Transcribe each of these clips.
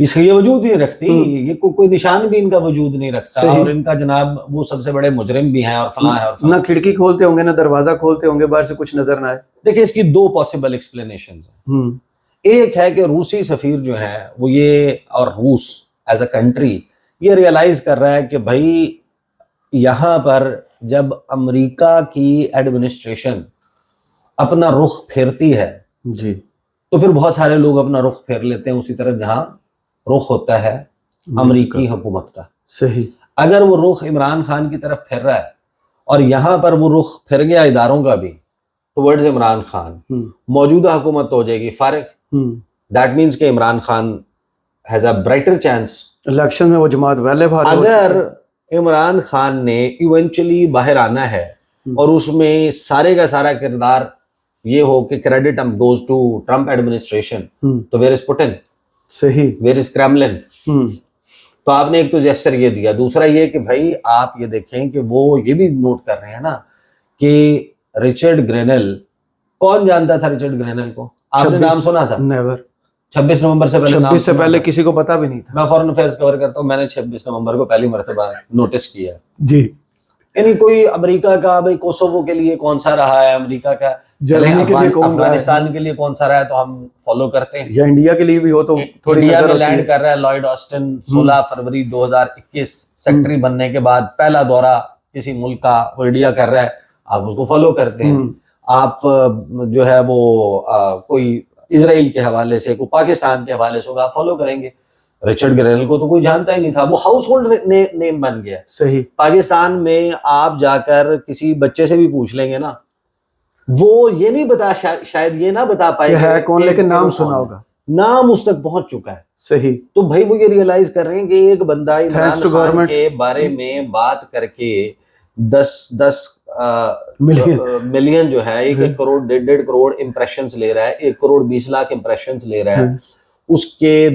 اس کا یہ وجود نہیں رکھتی، یہ کوئی نشان بھی ان کا وجود نہیں رکھتا، صحیح. اور ان کا جناب وہ سب سے بڑے مجرم بھی ہیں اور فلاں ہے اور فلاں. نہ کھڑکی کھولتے ہوں گے نہ دروازہ کھولتے ہوں گے باہر سے کچھ نظر نہ آئے. دیکھیں اس کی دو پاسبل ایکسپلینیشنز ہیں. ایک ہے کہ روسی سفیر جو ہے وہ یہ، اور روس ایز اے کنٹری یہ ریئلائز کر رہا ہے کہ بھائی یہاں پر جب امریکہ کی ایڈمنسٹریشن اپنا رخ پھیرتی ہے جی تو پھر بہت سارے لوگ اپنا رخ پھیر لیتے ہیں اسی طرف جہاں رخ ہوتا ہے امریکی حکومت کا. صحیح. اگر وہ رخ عمران خان کی طرف پھر رہا ہے اور یہاں پر وہ رخ پھر گیا اداروں کا بھی ٹورڈز عمران خان، موجودہ حکومت تو ہو جائے گی فارغ. دیٹ مینس کہ Imran Khan has a brighter chance. Election میں وہ جماعت والے اگر عمران خان نے ایونچولی باہر آنا ہے اور اس میں سارے کا سارا کردار یہ ہو کہ credit goes to Trump administration, تو ویئر از پوٹن، صحیح، ویئر از کریملن. تو آپ نے ایک تو جیسچر یہ دیا. دوسرا یہ کہ بھائی آپ یہ دیکھیں کہ وہ یہ بھی نوٹ کر رہے ہیں نا کہ رچرڈ گرینل، کون جانتا تھا رچرڈ گرینل کو؟ آپ نے نام سنا تھا؟ نیور. 26 نومبر سے پہلے، 26 سے پہلے کسی کو پتا بھی نہیں تھا. میں فورن افیئرس کور کرتا ہوں، میں نے 26 نومبر کو پہلی مرتبہ نوٹس کیا. جی. یعنی کوئی امریکہ کا بھائی کوسوو کے لیے کون سا رہا ہے، امریکہ کا جرمنی کے لیے کون رہا ہے، افغانستان کے لیے کون سا رہا ہے تو ہم فالو کرتے ہیں. یا انڈیا کے لیے بھی ہو تو تھوڑی انڈیا نظر میں ہوتی ہے. لینڈ کر رہا ہے لائیڈ آسٹن 16 فروری 2021 سیکٹری بننے کے بعد پہلا دورہ کسی ملک کا وہ انڈیا کر رہا ہے، آپ اس کو فالو کرتے ہیں. آپ جو ہے وہ کوئی اسرائیل کے حوالے سے، کوئی پاکستان کے حوالے سے آپ فالو کریں گے. رچرڈ گرینل کو تو کوئی جانتا ہی نہیں تھا، وہ ہاؤس ہولڈ نیم بن گیا. صحیح. پاکستان میں آپ جا کر کسی بچے سے بھی پوچھ لیں گے نا، وہ یہ نہیں بتا، شاید یہ نہ بتا پائے کہ ہے کون، لیکن نام سنا ہوگا، نام اس تک پہنچ چکا ہے. صحیح. تو بھائی وہ یہ ریئلائز کر رہے ہیں کہ ایک بندہ عمران خان government کے بارے میں بات کر کے 10 ملین جو ہے، 1 کروڑ 1.5 کروڑ امپریشنز لے رہا ہے، 1 کروڑ 20 لاکھ امپریشنز لے رہا ہے. اس کے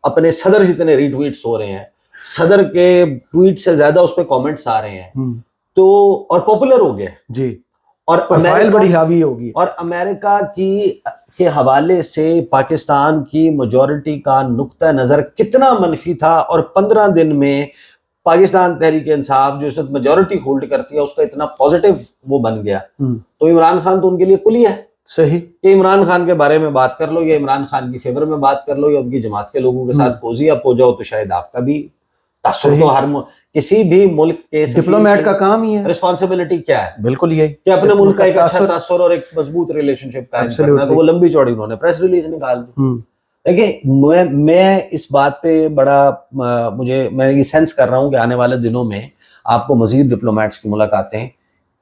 اپنے صدر جتنے ری ٹویٹس ہو رہے ہیں، صدر کے ٹویٹ سے زیادہ اس پہ کامنٹس آ رہے ہیں، تو اور پاپولر ہو گیا. جی. اور پروفائل بڑی حاوی ہوگی. اور امریکہ کے حوالے سے پاکستان کی میجورٹی کا نقطہ نظر کتنا منفی تھا، اور 15 دن میں پاکستان تحریک انصاف جو اس وقت میجورٹی ہولڈ کرتی ہے اس کا اتنا پازیٹیو وہ بن گیا. تو عمران خان تو ان کے لیے کلی ہے. صحیح. کہ عمران خان کے بارے میں بات کر لو یا عمران خان کی فیور میں بات کر لو یا ان کی جماعت کے لوگوں کے ساتھ کوزی اپ ہو جاؤ تو شاید آپ کا بھی تاثر. تو ہر کسی بھی ملک کے ڈپلومیٹ کا کام ہی ہے. رسپانسبلٹی کیا ہے؟ بالکل یہی کہ اپنے ملک کا ایک اچھا تاثر اور ایک مضبوط ریلیشن شپ قائم کرنا. تو وہ لمبی چوڑی انہوں نے پریس ریلیز نکال دی. دیکھیں میں اس بات پہ بڑا میں یہ سینس کر رہا ہوں کہ آنے والے دنوں میں آپ کو مزید ڈپلومیٹس کی ملاقاتیں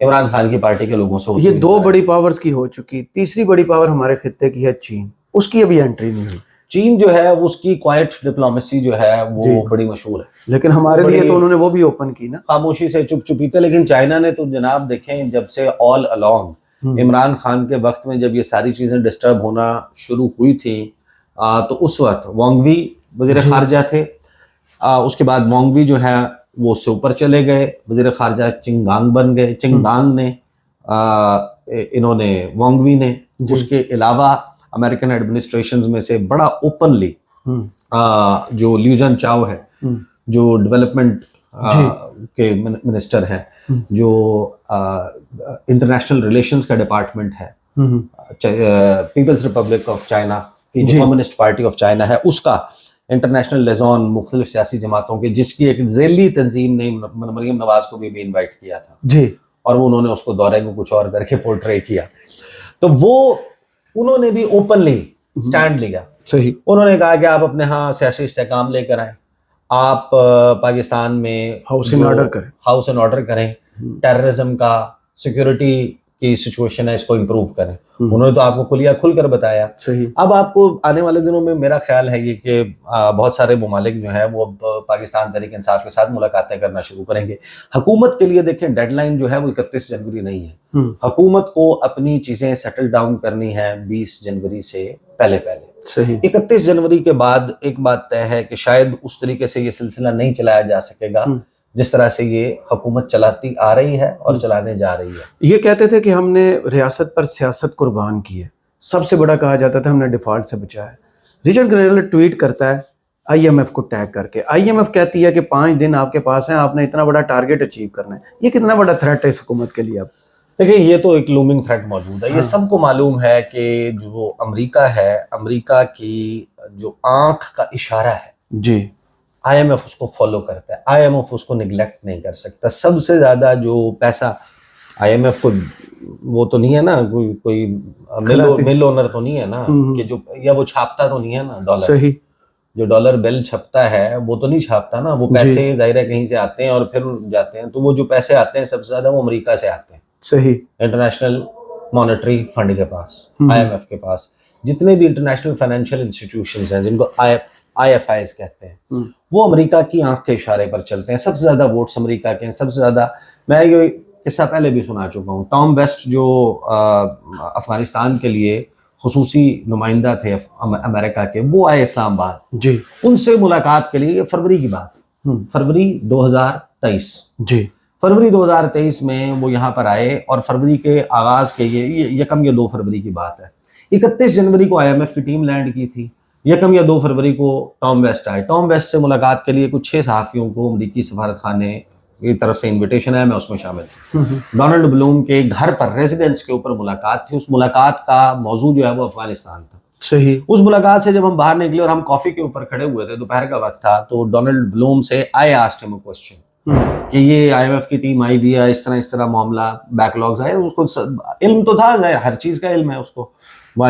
عمران خان کی پارٹی کے لوگوں سے ہوتی. یہ 2 بڑی پاورز کی ہو چکی. تیسری بڑی پاور ہمارے خطے کی ہے چین. اس کی ابھی انٹری نہیں ہوئی. چین جو ہے اس کی کوائٹ ڈپلومیسی جو ہے وہ بڑی مشہور ہے، لیکن ہمارے لیے تو انہوں نے وہ بھی اوپن کی نا، خاموشی سے چپ چپیتے. لیکن چائنا نے تو جناب دیکھیں جب سے آل along عمران خان کے وقت میں جب یہ ساری چیزیں ڈسٹرب ہونا شروع ہوئی تھیں تو اس وقت وانگ وی وزیر خارجہ تھے. اس کے بعد وانگ وی جو ہے وہ اس سے اوپر چلے گئے، وزیر خارجہ چنگانگ بن گئے. چنگانگ نے انہوں نے وانگ وی نے. اس کے علاوہ امریکن ایڈمنسٹریشنز میں سے بڑا اوپنلی جو لیوجن چاؤ ہے جو ڈیولپمنٹ کے منسٹر ہیں، جو انٹرنیشنل ریلیشنز کا ڈپارٹمنٹ ہے، پیپلز ریپبلک آف چائنا کی جو کمیونسٹ پارٹی آف چائنا ہے اس کا انٹرنیشنل لیزون مختلف سیاسی جماعتوں کے، جس کی ایک ذیلی تنظیم نے مریم نواز کو بھی انوائٹ کیا تھا جی، اور وہ انہوں نے اس کو دورے کو کچھ اور کر کے پورٹرے کیا. تو وہ انہوں نے بھی اوپنلی سٹینڈ لیا. صحیح. انہوں نے کہا کہ آپ اپنے ہاں سیاسی استحکام لے کر آئیں، آپ پاکستان میں ہاؤس اینڈ آرڈر کریں، ٹیررزم کا، سیکورٹی کی سچویشن ہے اس کو امپروو کریں. انہوں نے تو آپ کو کھل کر بتایا. صحیح. اب آپ کو آنے والے دنوں میں میرا خیال ہے یہ کہ بہت سارے ممالک جو ہیں وہ اب پاکستان تحریک انصاف کے ساتھ ملاقاتیں کرنا شروع کریں گے. حکومت کے لیے دیکھیں ڈیڈ لائن جو ہے وہ 31 جنوری نہیں ہے. حکومت کو اپنی چیزیں سیٹل ڈاؤن کرنی ہے 20 جنوری سے پہلے. صحیح. 31 جنوری کے بعد ایک بات طے ہے کہ شاید اس طریقے سے یہ سلسلہ نہیں چلایا جا سکے گا جس طرح سے یہ حکومت چلاتی آ رہی ہے اور چلانے جا رہی ہے. یہ کہتے تھے کہ ہم نے ریاست پر سیاست قربان کی ہے، سب سے بڑا کہا جاتا تھا ہم نے ڈیفالٹ سے بچایا ہے. رچرڈ گرینل ٹویٹ کرتا ہے IMF کو ٹیگ کر کے. IMF کہتی ہے کہ 5 دن آپ کے پاس ہیں, آپ نے اتنا بڑا ٹارگیٹ اچیو کرنا ہے. یہ کتنا بڑا تھریٹ ہے اس حکومت کے لیے اب؟ دیکھیں یہ تو ایک لومنگ تھریٹ موجود ہے. یہ سب کو معلوم ہے کہ جو امریکہ ہے, امریکہ کی جو آنکھ کا اشارہ ہے جی, IMF اس کو فالو کرتا ہے. IMF اس کو نگلیکٹ نہیں کر سکتا. سب سے زیادہ جو پیسہ IMF کو, وہ تو نہیں ہے نا کوئی مل اونر تو نہیں ہے نا کہ جو, یا وہ چھاپتا تو نہیں ہے نا ڈالر. صحیح. جو ڈالر بل چھپتا ہے وہ تو نہیں چھاپتا نا. وہ پیسے ظاہر ہے کہیں سے آتے ہیں اور پھر جاتے ہیں. تو وہ جو پیسے آتے ہیں سب سے زیادہ وہ امریکہ سے آتے ہیں. صحیح. انٹرنیشنل مانیٹری فنڈ کے پاس, IMF کے پاس. جتنے بھی انٹرنیشنل فائنینشیل انسٹیٹیوشنز ہیں جن کو IFIs کہتے ہیں, وہ امریکہ کی آنکھ کے اشارے پر چلتے ہیں. سب سے زیادہ ووٹس امریکہ کے ہیں. سب سے زیادہ, میں یہ قصہ پہلے بھی سنا چکا ہوں, ٹام ویسٹ جو افغانستان کے لیے خصوصی نمائندہ تھے امریکہ کے, وہ آئے اسلام آباد. جی. ان سے ملاقات کے لیے, یہ فروری کی بات, فروری 2023. جی. فروری 2023 میں وہ یہاں پر آئے اور فروری کے آغاز کے یہ 1 یا 2 فروری کی بات ہے. 31 جنوری کو IMF کی ٹیم لینڈ کی تھی. 1 یا 2 فروری کو ٹام ویسٹ آئے. ٹام ویسٹ سے ملاقات کے لیے کچھ 6 صحافیوں کو امریکی سفارت خانے کی طرف سے انویٹیشن ہے, میں اس میں شامل تھا. ڈونلڈ بلوم کے گھر پر ریزیڈنس کے اوپر ملاقات تھی. اس ملاقات کا موضوع جو ہے وہ افغانستان تھا. صحیح. اس ملاقات سے جب ہم باہر نکلے اور ہم کافی کے اوپر کھڑے ہوئے تھے, دوپہر کا وقت تھا, تو ڈونلڈ بلوم سے I asked him a question کہ یہ IMF کی ٹیم آئی بھی ہے, اس طرح معاملہ, بیک لاگز آئے. اس کو علم تو تھا, ہر چیز کا علم ہے اس کو,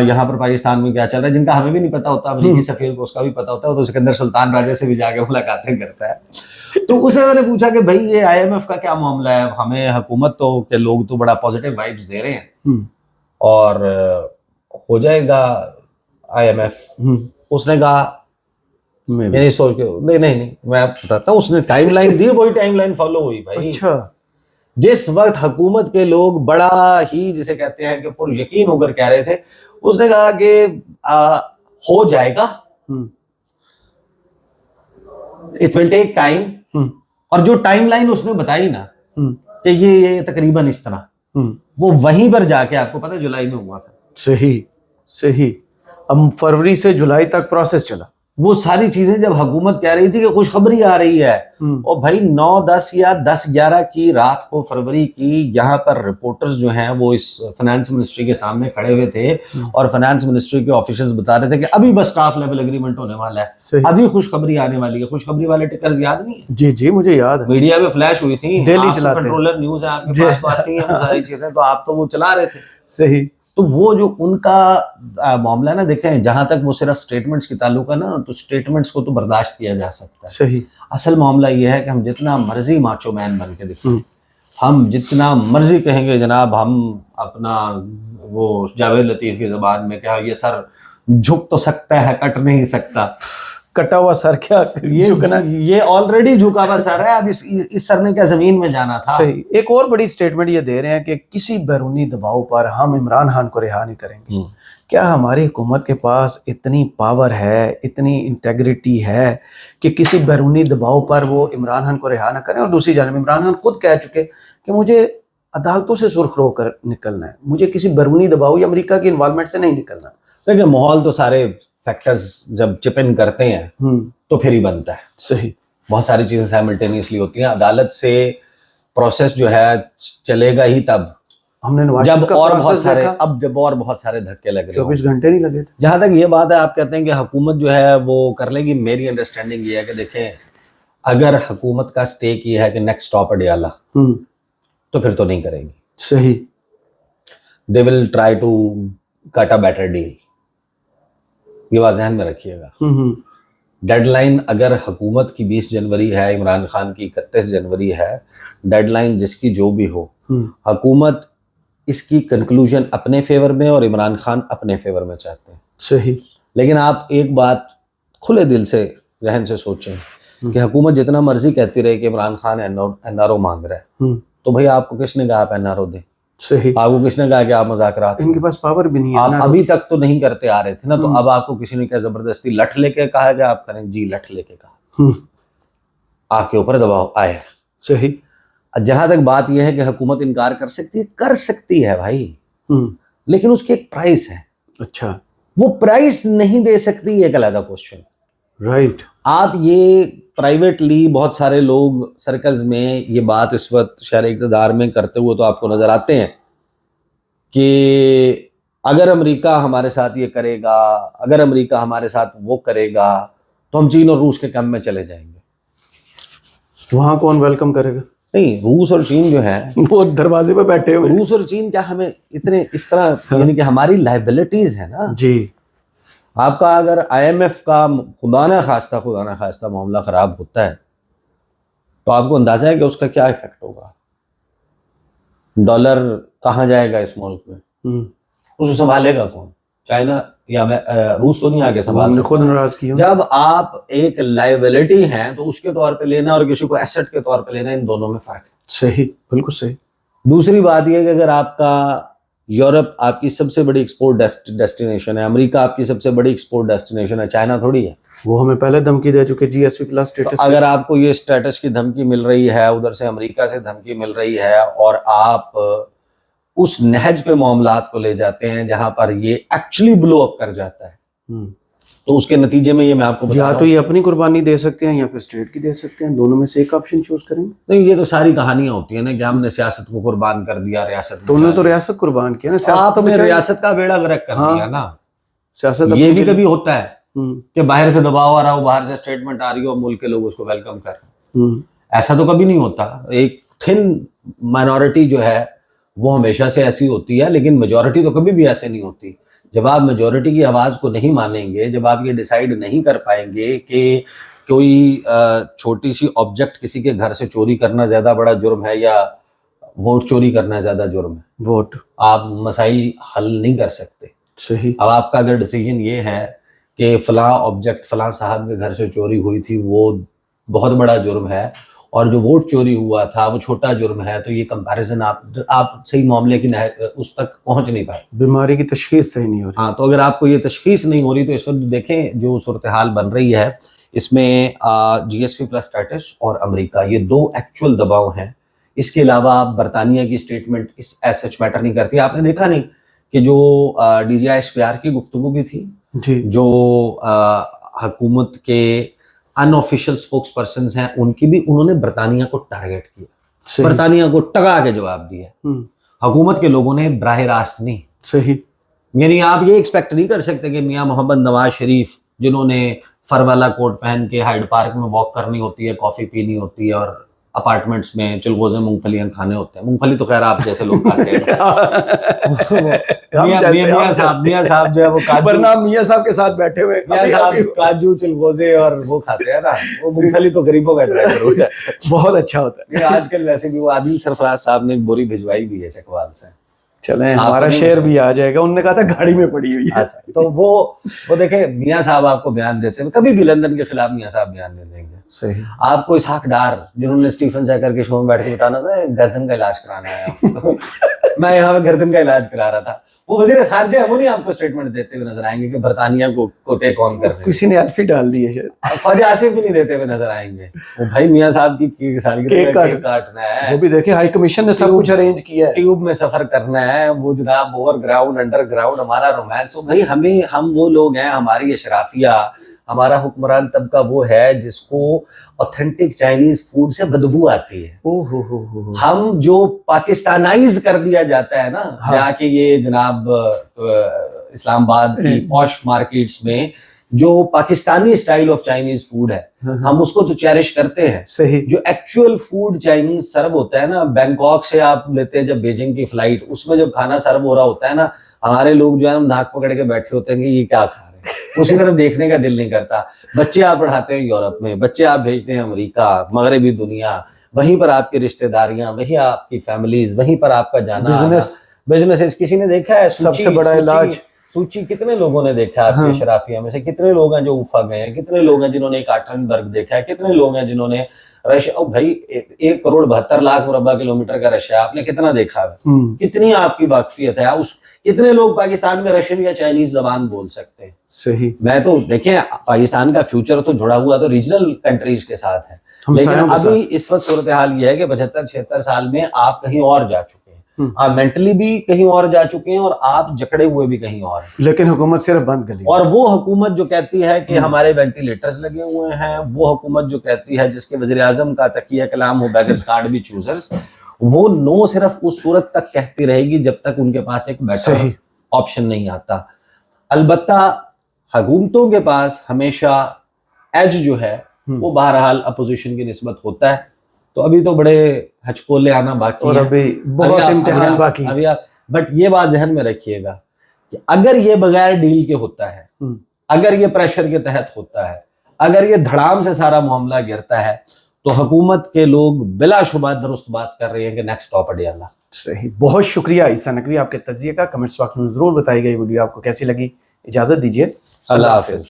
یہاں پر پاکستان میں کیا چل رہا ہے, جن کا ہمیں بھی نہیں پتا ہوتا, امریکی سفیر کو اس کا بھی پتا ہوتا ہے. تو سکندر سلطان راجہ سے بھی جا کے ملاقاتیں کرتا ہے. تو اسے میں نے پوچھا کہ بھائی یہ IMF کا کیا معاملہ ہے, ہمیں حکومت تو کے لوگ تو بڑا پازیٹیو وائبس دے رہے ہیں اور ہو جائے گا IMF. اس نے کہا میں سوچ کے نہیں میں بتاتا ہوں, اس نے ٹائم لائن دی, وہی ٹائم لائن فالو ہوئی بھائی. اچھا. جس وقت حکومت کے لوگ بڑا ہی جسے کہتے ہیں کہ پر یقین ہو کر کہہ رہے تھے, اس نے کہا کہ ہو جائے گا, اٹ ول ٹیک ٹائم. اور جو ٹائم لائن اس نے بتائی نا کہ یہ تقریباً اس طرح, وہ وہیں پر جا کے آپ کو پتا جولائی میں ہوا تھا. صحیح. اب فروری سے جولائی تک پروسیس چلا. وہ ساری چیزیں جب حکومت کہہ رہی تھی کہ خوشخبری آ رہی ہے, اور بھائی 9, 10 یا 10, 11 کی رات کو فروری کی یہاں پر رپورٹرز جو ہیں وہ اس فائنانس منسٹری کے سامنے کھڑے ہوئے تھے اور فائنانس منسٹری کے آفیشلز بتا رہے تھے کہ ابھی بس اسٹاف لیول ایگریمنٹ ہونے والا ہے, ابھی خوشخبری آنے والی ہے. خوشخبری والے ٹکرز یاد نہیں ہیں؟ جی مجھے یاد ہے, میڈیا میں فلیش ہوئی تھی, ڈیلی چلاتے ہیں, کنٹرولر نیوز ہے آپ کے پاس, تو آتی ہیں ساری چیزیں, تو آپ تو وہ چلا رہے تھے. صحیح. تو وہ جو ان کا معاملہ نا, دیکھیں جہاں تک وہ صرف سٹیٹمنٹس کی تعلق ہے نا, تو سٹیٹمنٹس کو تو برداشت کیا جا سکتا ہے. صحیح. اصل معاملہ یہ ہے کہ ہم جتنا مرضی ماچو مین بن کے دکھیں, ہم جتنا مرضی کہیں گے جناب ہم اپنا وہ جاوید لطیف کی زبان میں کیا, یہ سر جھک تو سکتا ہے کٹ نہیں سکتا. کٹا ہوا سر کیا جھکنا, یہ آلریڈی جھکا ہوا سر ہے, اب اس سر نے کیا زمین میں جانا تھا. صحیح. ایک اور بڑی سٹیٹمنٹ یہ دے رہے ہیں کہ کسی بیرونی دباؤ پر ہم عمران خان کو رہا نہیں کریں گے. کیا ہماری حکومت کے پاس اتنی پاور ہے, اتنی انٹیگریٹی ہے کہ کسی بیرونی دباؤ پر وہ عمران خان کو رہا نہ کریں؟ اور دوسری جانب عمران خان خود کہہ چکے کہ مجھے عدالتوں سے سرخ رو کر نکلنا ہے, مجھے کسی بیرونی دباؤ یا امریکہ کی انوالومنٹ سے نہیں نکلنا. دیکھیں ماحول تو سارے فیکٹرز جب چپ ان کرتے ہیں تو پھر ہی بنتا ہے. صحیح. بہت ساری چیزیں سائملٹینیسلی ہوتی ہیں. عدالت سے پروسیس جو ہے چلے گا ہی تب ہم نے جب اور بہت سارے دھکے لگ رہے ہیں. 24 گھنٹے نہیں لگے تھے. جہاں تک یہ بات ہے, آپ کہتے ہیں کہ حکومت جو ہے وہ کر لے گی, میری انڈرسٹینڈنگ یہ ہے کہ دیکھیں اگر حکومت کا سٹیک یہ ہے کہ نیکسٹ اسٹاپ اڈیالہ, تو پھر تو نہیں کرے گی. صحیح. They will try to cut a better deal. یہ بات ذہن میں رکھیے گا. ڈیڈ لائن اگر حکومت کی 20 جنوری ہے, عمران خان کی 31 جنوری ہے, ڈیڈ لائن جس کی جو بھی ہو, حکومت اس کی کنکلوژن اپنے فیور میں اور عمران خان اپنے فیور میں چاہتے ہیں. صحیح. لیکن آپ ایک بات کھلے دل سے ذہن سے سوچیں کہ حکومت جتنا مرضی کہتی رہے کہ عمران خان NRO مانگ رہا ہے, تو بھئی آپ کو کس نے کہا آپ NRO دیں؟ صحیح. آپ کو کس نے کہا کہ آپ مذاکرات, ان کے پاس پاور بھی نہیں ہے, آپ ابھی تک تو نہیں کرتے آ رہے تھے نا, تو اب آپ کو کسی نے کیا زبردستی لٹھ لے کے کہا کہ آپ کریں؟ جی لٹھ لے کے کہا, آپ کے اوپر دباؤ آیا. صحیح. جہاں تک بات یہ ہے کہ حکومت انکار کر سکتی ہے بھائی, لیکن اس کی ایک پرائس ہے. اچھا. وہ پرائس نہیں دے سکتی, ایک علیحدہ کوشچن. رائٹ. آپ یہ پرائیویٹلی بہت سارے لوگ سرکلز میں یہ بات اس وقت شہر اقتدار میں کرتے ہوئے تو آپ کو نظر آتے ہیں کہ اگر امریکہ ہمارے ساتھ یہ کرے گا، اگر امریکہ ہمارے ساتھ وہ کرے گا تو ہم چین اور روس کے کیمپ میں چلے جائیں گے۔ وہاں کون ویلکم کرے گا؟ نہیں، روس اور چین جو ہے وہ دروازے پہ بیٹھے ہوئے۔ روس اور چین کیا ہمیں اتنے اس طرح، یعنی کہ ہماری لائبلٹیز ہیں نا جی، آپ کا اگر آئی ایم ایف کا خدا نہ خواستہ معاملہ خراب ہوتا ہے تو آپ کو اندازہ ہے کہ اس کا کیا ایفیکٹ ہوگا، ڈالر کہاں جائے گا اس ملک میں، اس کو سنبھالے گا کون؟ چائنا یا روس تو نہیں آگے سنبھال سکتا۔ خود ناراض کیا۔ جب آپ ایک لائبلٹی ہیں تو اس کے طور پہ لینا اور کسی کو ایسٹ کے طور پہ لینا، ان دونوں میں فرق ہے۔ صحیح، بالکل صحیح۔ دوسری بات یہ کہ اگر آپ کا یورپ آپ کی سب سے بڑی ایکسپورٹ ڈیسٹینیشن ہے، امریکہ آپ کی سب سے بڑی ایکسپورٹ ڈیسٹینیشن ہے، چائنا تھوڑی ہے۔ وہ ہمیں پہلے دھمکی دے چکے جی ایس پی پلس اسٹیٹس۔ اگر آپ کو یہ اسٹیٹس کی دھمکی مل رہی ہے، ادھر سے امریکہ سے دھمکی مل رہی ہے، اور آپ اس نہج پہ معاملات کو لے جاتے ہیں جہاں پر یہ ایکچولی بلو اپ کر جاتا ہے، تو اس کے نتیجے میں یہ میں آپ کو بتا یا رہا تو ہوں، یہ اپنی قربانی دے سکتے ہیں یا پھر اسٹیٹ کی دے سکتے ہیں، دونوں میں سے ایک آپشن چوز کریں گے۔ نہیں یہ تو ساری کہانیاں ہوتی ہیں نا کہ ہم نے سیاست کو قربان کر دیا، ریاست تو انہوں نے تو ریاست قربان کیا نا، سیاست آپ تو نے بچائی۔ ریاست کا بیڑا غرق کر دیا نا۔ سیاست یہ بھی کبھی ہوتا ہے کہ باہر سے دباؤ آ رہا ہو، باہر سے اسٹیٹمنٹ آ رہی ہو، ملک کے لوگ اس کو ویلکم کر رہے ہیں، ایسا تو کبھی نہیں ہوتا۔ ایک تھن مائنورٹی جو ہے وہ ہمیشہ سے ایسی ہوتی ہے، لیکن میجورٹی تو کبھی بھی ایسے نہیں ہوتی۔ جب آپ میجورٹی کی آواز کو نہیں مانیں گے، جب آپ یہ ڈیسائیڈ نہیں کر پائیں گے کہ کوئی چھوٹی سی آبجیکٹ کسی کے گھر سے چوری کرنا زیادہ بڑا جرم ہے یا ووٹ چوری کرنا زیادہ جرم ہے، ووٹ، آپ مسائل حل نہیں کر سکتے۔ صحیح۔ اب آپ کا اگر ڈیسیجن یہ ہے کہ فلاں آبجیکٹ فلاں صاحب کے گھر سے چوری ہوئی تھی وہ بہت بڑا جرم ہے، اور جو ووٹ چوری ہوا تھا وہ چھوٹا جرم ہے، تو یہ کمپیریزن آپ صحیح معاملے کی اس تک پہنچ نہیں پائے۔ بیماری کی تشخیص صحیح نہیں ہو رہی۔ ہاں، تو اگر آپ کو یہ تشخیص نہیں ہو رہی تو اس وقت دیکھیں جو صورتحال بن رہی ہے، اس میں جی ایس پی پلس اسٹیٹس اور امریکہ یہ دو ایکچوئل دباؤ ہیں۔ اس کے علاوہ برطانیہ کی اسٹیٹمنٹ اس ایز سچ میٹر نہیں کرتی۔ آپ نے دیکھا نہیں کہ جو D G I S P R کی گفتگو بھی تھی، جی، جو حکومت کے ان آفیشیل اسپوکس پرسنز ہیں، ان کی بھی انہوں نے برطانیہ کو ٹارگیٹ کیا، صحیح، برطانیہ کو ٹگا کے جواب دیا، حکومت کے لوگوں نے براہ راست نہیں۔ صحیح۔ یعنی آپ یہ ایکسپیکٹ نہیں کر سکتے کہ میاں محمد نواز شریف جنہوں نے فر والا کوٹ پہن کے ہائیڈ پارک میں واک کرنی ہوتی ہے، کافی پینی ہوتی ہے، اور اپارٹمنٹس میں چلغوزے مونگ پھلیاں کھانے ہوتے ہیں، مونگ پھلی تو خیر آپ جیسے لوگ کھاتے ہیں، میاں صاحب جو ہے وہ ورنہ میاں صاحب کے ساتھ بیٹھے ہوئے میاں صاحب کاجو چلغوزے اور وہ کھاتے ہیں نا، وہ مونگ پھلی تو غریبوں کا ڈرائی فروٹ ہے، بہت اچھا ہوتا ہے۔ آج کل ویسے بھی وہ عادل سرفراز صاحب نے ایک بوری بھجوائی بھی ہے چکوال سے، چلیں ہمارا شعر بھی آ جائے گا، انہوں نے کہا تھا گاڑی میں پڑی ہوئی ہے۔ تو وہ دیکھیں میاں صاحب آپ کو بیان دیتے ہیں، کبھی بھی لندن کے خلاف میاں صاحب بیان نہیں دیں گے۔ صحیح۔ آپ کو اسحاق ڈار جنہوں نے اسٹیفن سیکر کے شو میں بیٹھ کے بتانا تھا گردن کا علاج کرانا ہے، میں یہاں پہ گردن کا علاج کرا رہا تھا، وہ وزیر خارجہ ہے، وہ نہیں آپ کو اسٹیٹمنٹ دیتے ہوئے نظر آئیں گے کہ برطانیہ کو ٹیک آن کر رہے ہیں، کسی نے الفی ڈال دی ہے شاید، خواجہ آصف بھی نہیں دیتے ہوئے نظر آئیں گے۔ وہ بھائی میاں صاحب کی سالگرہ کا کیک کاٹنا ہے، وہ بھی دیکھیں ہائی کمیشن نے سب کچھ ارینج کیا ہے، ٹیوب میں سفر کرنا ہے، وہ جناب اوور گراؤنڈ انڈر گراؤنڈ ہمارا رومانس ہو۔ بھائی ہم وہ لوگ ہیں، ہماری اشرافیہ، ہمارا حکمران طبقہ وہ ہے جس کو اوتھینٹک چائنیز فوڈ سے بدبو آتی ہے۔ ہم جو پاکستانائز کر دیا جاتا ہے نا، جا کے یہ جناب اسلام آباد کی پوش مارکیٹس میں جو Pakistani style of Chinese food ہے، ہم اس کو تو چیرش کرتے ہیں۔ صحیح۔ جو ایکچوئل فوڈ چائنیز سرو ہوتا ہے نا، بینکاک سے آپ لیتے ہیں جب بیجنگ کی فلائٹ، اس میں جب کھانا سرو ہو رہا ہوتا ہے نا، ہمارے لوگ جو ہے ناک پکڑ کے بیٹھے ہوتے ہیں کہ یہ کیا کھا رہے ہیں، اسی طرف دیکھنے کا دل نہیں کرتا۔ بچے آپ پڑھاتے ہیں یورپ میں، بچے آپ بھیجتے ہیں امریکہ، مغربی دنیا، وہیں پر آپ کی رشتہ داریاں، وہیں آپ کی فیملیز، وہیں پر آپ کا جانا، بزنس۔ کسی نے دیکھا ہے سب سے بڑا علاج سوچی کتنے لوگوں نے دیکھا ہے؟ آپ کے اشرافیہ میں سے کتنے لوگ ہیں جو اوفا گئے ہیں؟ کتنے لوگ ہیں جنہوں نے کاٹرنبرگ دیکھا ہے؟ کتنے لوگ ہیں جنہوں نے رشیا، بھائی 1.72 کروڑ مربع کلومیٹر کا رشیا آپ نے کتنا دیکھا ہے؟ کتنی آپ کی واقفیت ہے؟ کتنے لوگ پاکستان میں رشین یا چائنیز زبان بول سکتے ہیں؟ صحیح۔ میں تو دیکھیں پاکستان کا فیوچر تو جڑا ہوا تو ریجنل کنٹریز کے ساتھ ہے، لیکن ابھی اس وقت صورتحال یہ ہے کہ 75-76 سال میں آپ کہیں اور جا چکے ہیں۔ آپ مینٹلی بھی کہیں اور جا چکے ہیں اور آپ جکڑے ہوئے بھی کہیں اور ہیں. لیکن حکومت صرف بند گلی. اور وہ حکومت جو کہتی ہے کہ ہمارے وینٹیلیٹرز لگے ہوئے ہیں، وہ حکومت جو کہتی ہے، جس کے وزیر اعظم کا تقیہ کلام ہو بیگرز کانٹ بی چوزرز، وہ نو صرف اس صورت تک کہتی رہے گی جب تک ان کے پاس ایک بیٹر آپشن نہیں آتا. البتہ حکومتوں کے پاس ہمیشہ ایج جو ہے وہ بہرحال اپوزیشن کی نسبت ہوتا ہے. تو ابھی تو بڑے ہچکولے آنا باقی اور ابھی بہت امتحان باقی ہے. بٹ یہ بات ذہن میں رکھیے گا کہ اگر یہ بغیر ڈیل کے ہوتا ہے، اگر یہ پریشر کے تحت ہوتا ہے، اگر یہ دھڑام سے سارا معاملہ گرتا ہے، تو حکومت کے لوگ بلا شبہ درست بات کر رہے ہیں کہ نیکسٹ ٹاپ اڈیالہ. صحیح. بہت شکریہ عیسیٰ نقوی آپ کے تجزیے کا. کمنٹس باکس میں ضرور بتائیے گا یہ ویڈیو آپ کو کیسی لگی. اجازت دیجیے. اللہ حافظ.